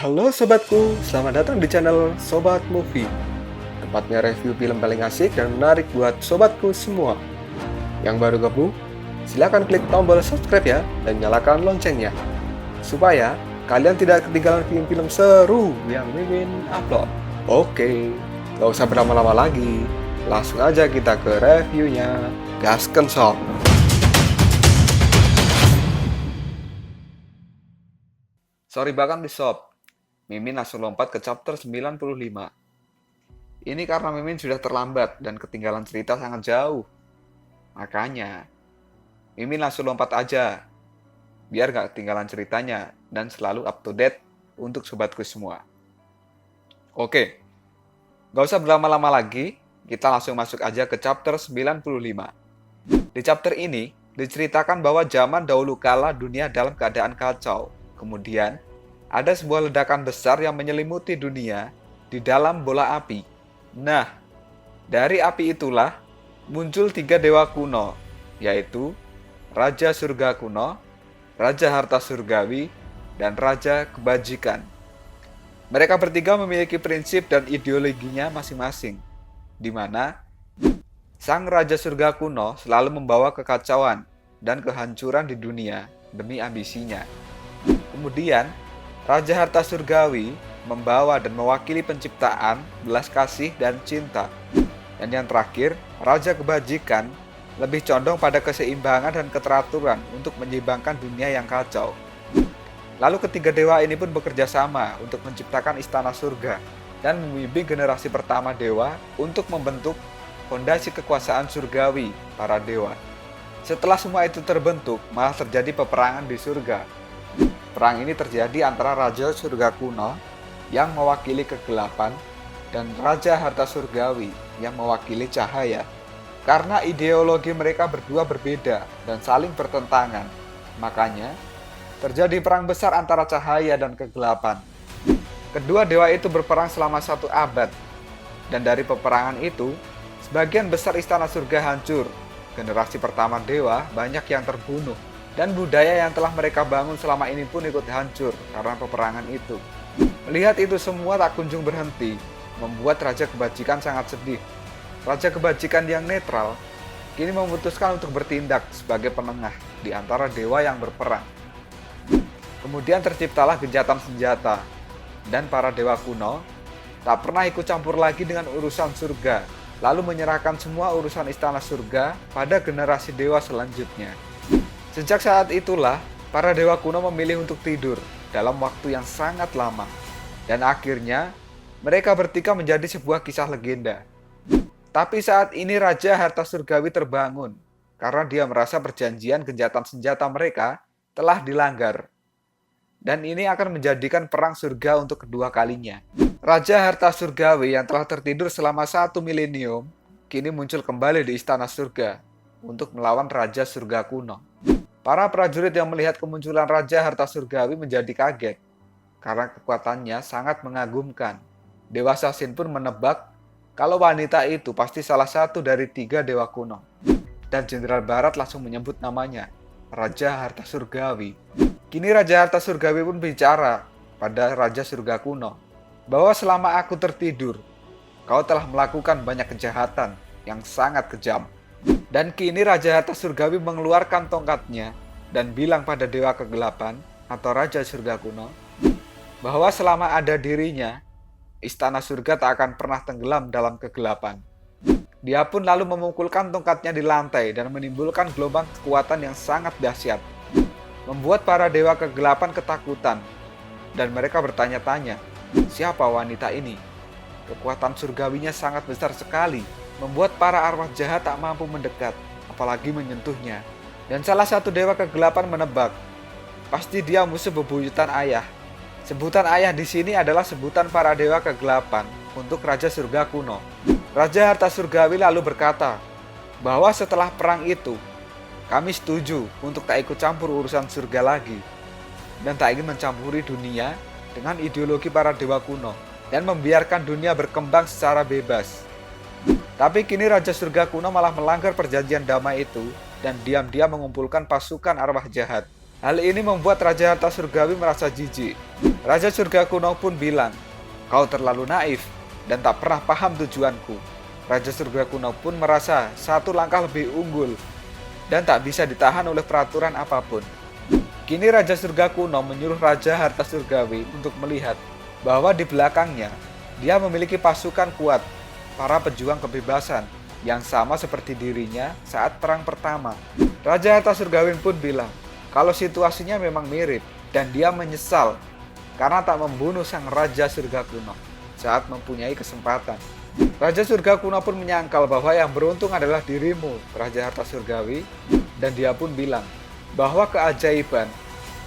Halo sobatku, selamat datang di channel Sobat Movie. Tempatnya review film paling asik dan menarik buat sobatku semua. Yang baru gabung, silahkan klik tombol subscribe ya dan nyalakan loncengnya. Supaya kalian tidak ketinggalan film-film seru yang Mimin upload. Oke, gak usah berlama-lama lagi. Langsung aja kita ke reviewnya. Gasken sob. Sorry banget nih sob, Mimin langsung lompat ke chapter 95. Ini karena Mimin sudah terlambat dan ketinggalan cerita sangat jauh. Makanya, Mimin langsung lompat aja, biar gak ketinggalan ceritanya dan selalu up to date untuk sobatku semua. Oke, gak usah berlama-lama lagi, kita langsung masuk aja ke chapter 95. Di chapter ini, diceritakan bahwa zaman dahulu kala dunia dalam keadaan kacau. Kemudian, ada sebuah ledakan besar yang menyelimuti dunia di dalam bola api. Nah, dari api itulah muncul 3 dewa kuno, yaitu Raja Surga Kuno, Raja Harta Surgawi, dan Raja Kebajikan. Mereka bertiga memiliki prinsip dan ideologinya masing-masing, di mana Sang Raja Surga Kuno selalu membawa kekacauan dan kehancuran di dunia demi ambisinya. Kemudian, Raja Harta Surgawi membawa dan mewakili penciptaan, belas kasih, dan cinta. Dan yang terakhir, Raja Kebajikan lebih condong pada keseimbangan dan keteraturan untuk menyeimbangkan dunia yang kacau. Lalu ketiga dewa ini pun bekerja sama untuk menciptakan istana surga dan membimbing generasi pertama dewa untuk membentuk fondasi kekuasaan surgawi para dewa. Setelah semua itu terbentuk, malah terjadi peperangan di surga. Perang ini terjadi antara Raja Surga Kuno yang mewakili kegelapan dan Raja Harta Surgawi yang mewakili cahaya. Karena ideologi mereka berdua berbeda dan saling bertentangan, makanya terjadi perang besar antara cahaya dan kegelapan. Kedua dewa itu berperang selama 1 abad, dan dari peperangan itu, sebagian besar istana surga hancur, generasi pertama dewa banyak yang terbunuh, dan budaya yang telah mereka bangun selama ini pun ikut hancur karena peperangan itu. Melihat itu semua tak kunjung berhenti, membuat Raja Kebajikan sangat sedih. Raja Kebajikan yang netral, kini memutuskan untuk bertindak sebagai penengah di antara dewa yang berperang. Kemudian terciptalah gencatan senjata, dan para dewa kuno tak pernah ikut campur lagi dengan urusan surga, lalu menyerahkan semua urusan istana surga pada generasi dewa selanjutnya. Sejak saat itulah, para dewa kuno memilih untuk tidur dalam waktu yang sangat lama. Dan akhirnya, mereka bertiga menjadi sebuah kisah legenda. Tapi saat ini Raja Harta Surgawi terbangun, karena dia merasa perjanjian gencatan senjata mereka telah dilanggar. Dan ini akan menjadikan perang surga untuk kedua kalinya. Raja Harta Surgawi yang telah tertidur selama 1 milenium, kini muncul kembali di istana surga untuk melawan Raja Surga Kuno. Para prajurit yang melihat kemunculan Raja Harta Surgawi menjadi kaget, karena kekuatannya sangat mengagumkan. Dewa Sasin pun menebak kalau wanita itu pasti salah satu dari 3 dewa kuno. Dan Jenderal Barat langsung menyebut namanya, Raja Harta Surgawi. Kini Raja Harta Surgawi pun bicara pada Raja Surga Kuno, bahwa selama aku tertidur, kau telah melakukan banyak kejahatan yang sangat kejam. Dan kini Raja Harta Surgawi mengeluarkan tongkatnya dan bilang pada Dewa Kegelapan atau Raja Surga Kuno, bahwa selama ada dirinya, istana surga tak akan pernah tenggelam dalam kegelapan. Dia pun lalu memukulkan tongkatnya di lantai dan menimbulkan gelombang kekuatan yang sangat dahsyat, membuat para dewa kegelapan ketakutan, dan mereka bertanya-tanya, siapa wanita ini? Kekuatan surgawinya sangat besar sekali, membuat para arwah jahat tak mampu mendekat, apalagi menyentuhnya. Dan salah satu dewa kegelapan menebak, pasti dia musuh bebuyutan ayah. Sebutan ayah di sini adalah sebutan para dewa kegelapan untuk Raja Surga Kuno. Raja Harta Surgawi lalu berkata, bahwa setelah perang itu, kami setuju untuk tak ikut campur urusan surga lagi, dan tak ingin mencampuri dunia dengan ideologi para dewa kuno, dan membiarkan dunia berkembang secara bebas. Tapi kini Raja Surga Kuno malah melanggar perjanjian damai itu, dan diam-diam mengumpulkan pasukan arwah jahat Hal ini membuat Raja Harta Surgawi merasa jijik. Raja Surga kuno pun bilang, "Kau terlalu naif dan tak pernah paham tujuanku." Raja Surga kuno pun merasa satu langkah lebih unggul dan tak bisa ditahan oleh peraturan apapun. Kini Raja Surga kuno menyuruh Raja Harta Surgawi untuk melihat bahwa di belakangnya dia memiliki pasukan kuat, para pejuang kebebasan yang sama seperti dirinya saat perang pertama. Raja Harta Surgawi pun bilang kalau situasinya memang mirip dan dia menyesal karena tak membunuh sang Raja Surga kuno saat mempunyai kesempatan. Raja Surga kuno pun menyangkal bahwa yang beruntung adalah dirimu, Raja Harta Surgawi, dan dia pun bilang bahwa keajaiban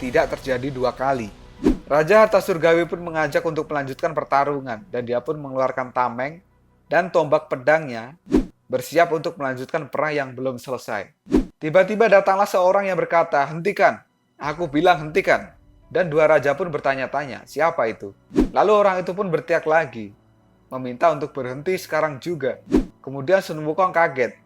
tidak terjadi dua kali. Raja Harta Surgawi pun mengajak untuk melanjutkan pertarungan dan dia pun mengeluarkan tameng dan tombak pedangnya bersiap untuk melanjutkan perang yang belum selesai. Tiba-tiba datanglah seorang yang berkata, "Hentikan, aku bilang hentikan." Dan dua raja pun bertanya-tanya, siapa itu? Lalu orang itu pun berteriak lagi, meminta untuk berhenti sekarang juga. Kemudian Sun Wukong kaget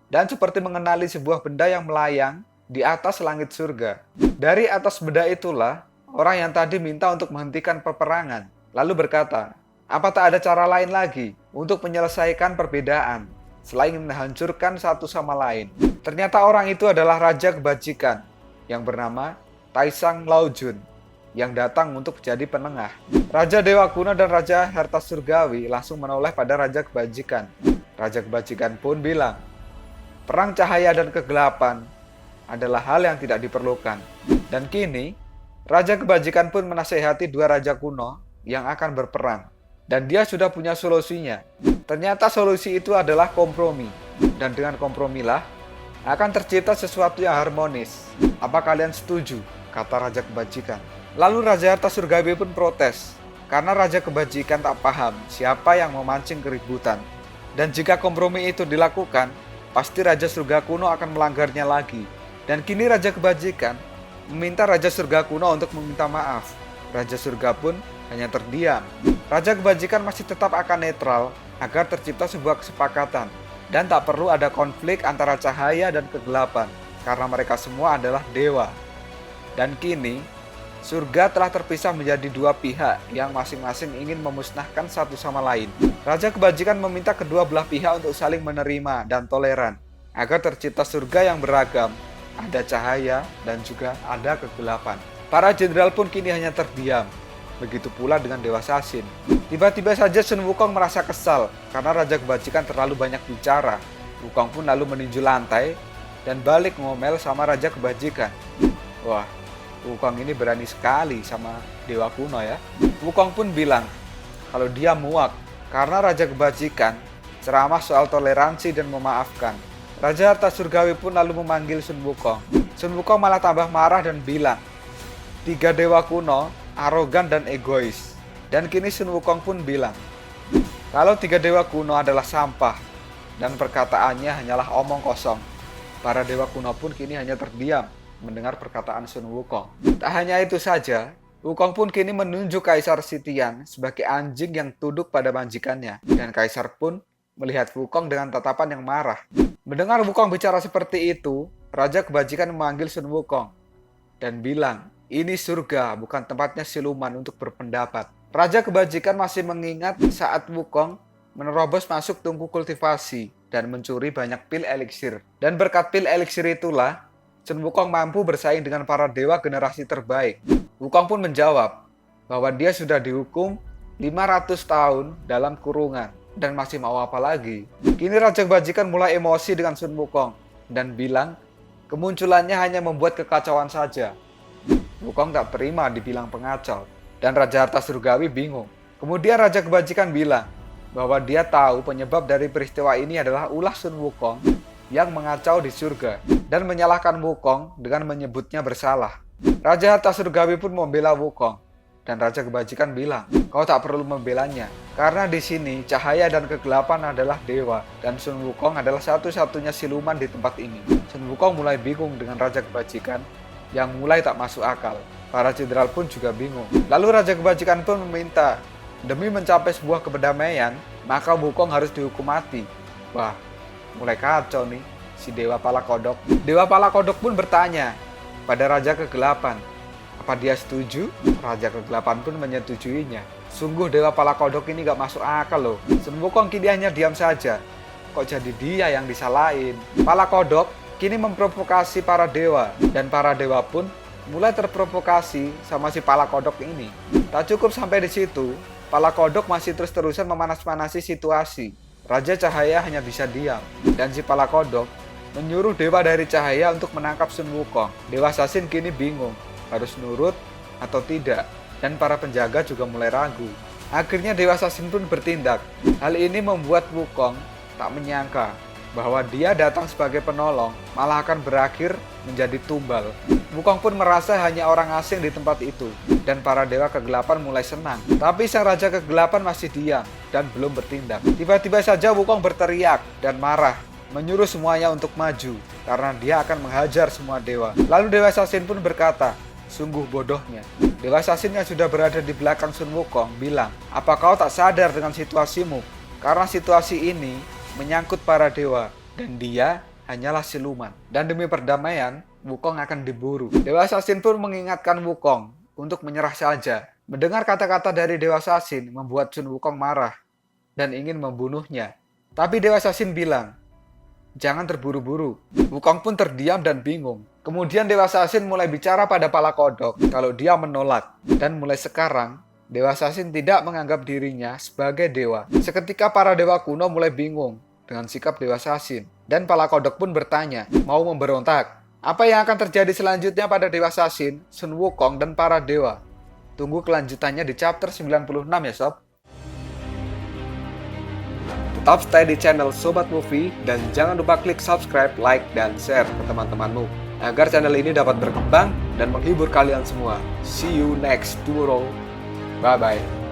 dan seperti mengenali sebuah benda yang melayang di atas langit surga. Dari atas benda itulah orang yang tadi minta untuk menghentikan peperangan lalu berkata, "Apa tak ada cara lain lagi untuk menyelesaikan perbedaan selain menghancurkan satu sama lain?" Ternyata orang itu adalah Raja Kebajikan yang bernama Taisang Laojun yang datang untuk jadi penengah. Raja Dewa Kuno dan Raja Harta Surgawi langsung menoleh pada Raja Kebajikan. Raja Kebajikan pun bilang, "Perang cahaya dan kegelapan adalah hal yang tidak diperlukan." Dan kini, Raja Kebajikan pun menasehati dua raja kuno yang akan berperang. Dan dia sudah punya solusinya. Ternyata solusi itu adalah kompromi. Dan dengan kompromilah akan tercipta sesuatu yang harmonis. Apa kalian setuju? Kata Raja Kebajikan. Lalu Raja Harta Surgawi pun protes. Karena Raja Kebajikan tak paham siapa yang memancing keributan. Dan jika kompromi itu dilakukan, pasti Raja Surga Kuno akan melanggarnya lagi. Dan kini Raja Kebajikan meminta Raja Surga Kuno untuk meminta maaf. Raja Surga pun hanya terdiam. Raja Kebajikan masih tetap akan netral agar tercipta sebuah kesepakatan. Dan tak perlu ada konflik antara cahaya dan kegelapan, karena mereka semua adalah dewa. Dan kini, surga telah terpisah menjadi dua pihak yang masing-masing ingin memusnahkan satu sama lain. Raja Kebajikan meminta kedua belah pihak untuk saling menerima dan toleran, agar tercipta surga yang beragam, ada cahaya dan juga ada kegelapan. Para jenderal pun kini hanya terdiam. Begitu pula dengan Dewa Sasin. Tiba-tiba saja Sun Wukong merasa kesal karena Raja Kebajikan terlalu banyak bicara. Wukong pun lalu meninju lantai dan balik ngomel sama Raja Kebajikan. Wah, Wukong ini berani sekali sama Dewa Kuno ya. Wukong pun bilang kalau dia muak karena Raja Kebajikan ceramah soal toleransi dan memaafkan. Raja Harta Surgawi pun lalu memanggil Sun Wukong. Sun Wukong malah tambah marah dan bilang, "Tiga dewa kuno arogan dan egois." Dan kini Sun Wukong pun bilang, kalau tiga dewa kuno adalah sampah dan perkataannya hanyalah omong kosong. Para dewa kuno pun kini hanya terdiam mendengar perkataan Sun Wukong. Tak hanya itu saja, Wukong pun kini menunjuk Kaisar Sitian sebagai anjing yang tunduk pada majikannya. Dan Kaisar pun melihat Wukong dengan tatapan yang marah. Mendengar Wukong bicara seperti itu, Raja Kebajikan memanggil Sun Wukong dan bilang, "Ini surga, bukan tempatnya siluman untuk berpendapat." Raja Kebajikan masih mengingat saat Wukong menerobos masuk tungku kultivasi dan mencuri banyak pil eliksir. Dan berkat pil eliksir itulah, Sun Wukong mampu bersaing dengan para dewa generasi terbaik. Wukong pun menjawab bahwa dia sudah dihukum 500 tahun dalam kurungan dan masih mau apa lagi. Kini Raja Kebajikan mulai emosi dengan Sun Wukong dan bilang kemunculannya hanya membuat kekacauan saja. Wukong tak terima dibilang pengacau dan Raja Harta Surgawi bingung. Kemudian Raja Kebajikan bilang bahwa dia tahu penyebab dari peristiwa ini adalah ulah Sun Wukong yang mengacau di surga dan menyalahkan Wukong dengan menyebutnya bersalah. Raja Harta Surgawi pun membela Wukong dan Raja Kebajikan bilang, "Kau tak perlu membelanya karena di sini cahaya dan kegelapan adalah dewa dan Sun Wukong adalah satu-satunya siluman di tempat ini." Sun Wukong mulai bingung dengan Raja Kebajikan yang mulai tak masuk akal. Para jenderal pun juga bingung. Lalu Raja Kebajikan pun meminta, demi mencapai sebuah kedamaian, maka Wukong harus dihukum mati. Wah, mulai kacau nih si Dewa Pala Kodok. Dewa Pala Kodok pun bertanya, pada Raja Kegelapan. Apa dia setuju? Raja Kegelapan pun menyetujuinya. Sungguh Dewa Pala Kodok ini gak masuk akal loh. Sun Wukong kini hanya diam saja. Kok jadi dia yang disalahin? Pala Kodok kini memprovokasi para dewa. Dan para dewa pun mulai terprovokasi sama si Pala Kodok ini. Tak cukup sampai di situ, Pala Kodok masih terus-terusan memanas-manasi situasi. Raja Cahaya hanya bisa diam. Dan si Pala Kodok menyuruh Dewa dari Cahaya untuk menangkap Sun Wukong. Dewa Sasin kini bingung, harus nurut atau tidak. Dan para penjaga juga mulai ragu. Akhirnya Dewa Sasin pun bertindak. Hal ini membuat Wukong tak menyangka bahwa dia datang sebagai penolong malah akan berakhir menjadi tumbal. Wukong pun merasa hanya orang asing di tempat itu. Dan para Dewa Kegelapan mulai senang. Tapi sang Raja Kegelapan masih diam dan belum bertindak. Tiba-tiba saja Wukong berteriak dan marah, menyuruh semuanya untuk maju karena dia akan menghajar semua dewa. Lalu Dewa Sasin pun berkata, sungguh bodohnya. Dewa Sasin yang sudah berada di belakang Sun Wukong bilang, apa kau tak sadar dengan situasimu? Karena situasi ini menyangkut para dewa dan dia hanyalah siluman. Dan demi perdamaian, Wukong akan diburu. Dewa Sasin pun mengingatkan Wukong untuk menyerah saja. Mendengar kata-kata dari Dewa Sasin membuat Sun Wukong marah dan ingin membunuhnya. Tapi Dewa Sasin bilang, jangan terburu-buru. Wukong pun terdiam dan bingung. Kemudian Dewa Sasin mulai bicara pada Pala Kodok kalau dia menolak. Dan mulai sekarang, Dewa Sasin tidak menganggap dirinya sebagai dewa. Seketika para dewa kuno mulai bingung dengan sikap Dewa Sasin. Dan Pala Kodok pun bertanya, mau memberontak? Apa yang akan terjadi selanjutnya pada Dewa Sasin, Sun Wukong, dan para dewa? Tunggu kelanjutannya di chapter 96 ya sob. Tetap stay di channel Sobat Movie dan jangan lupa klik subscribe, like, dan share ke teman-temanmu agar channel ini dapat berkembang dan menghibur kalian semua. See you next tomorrow. Bye-bye.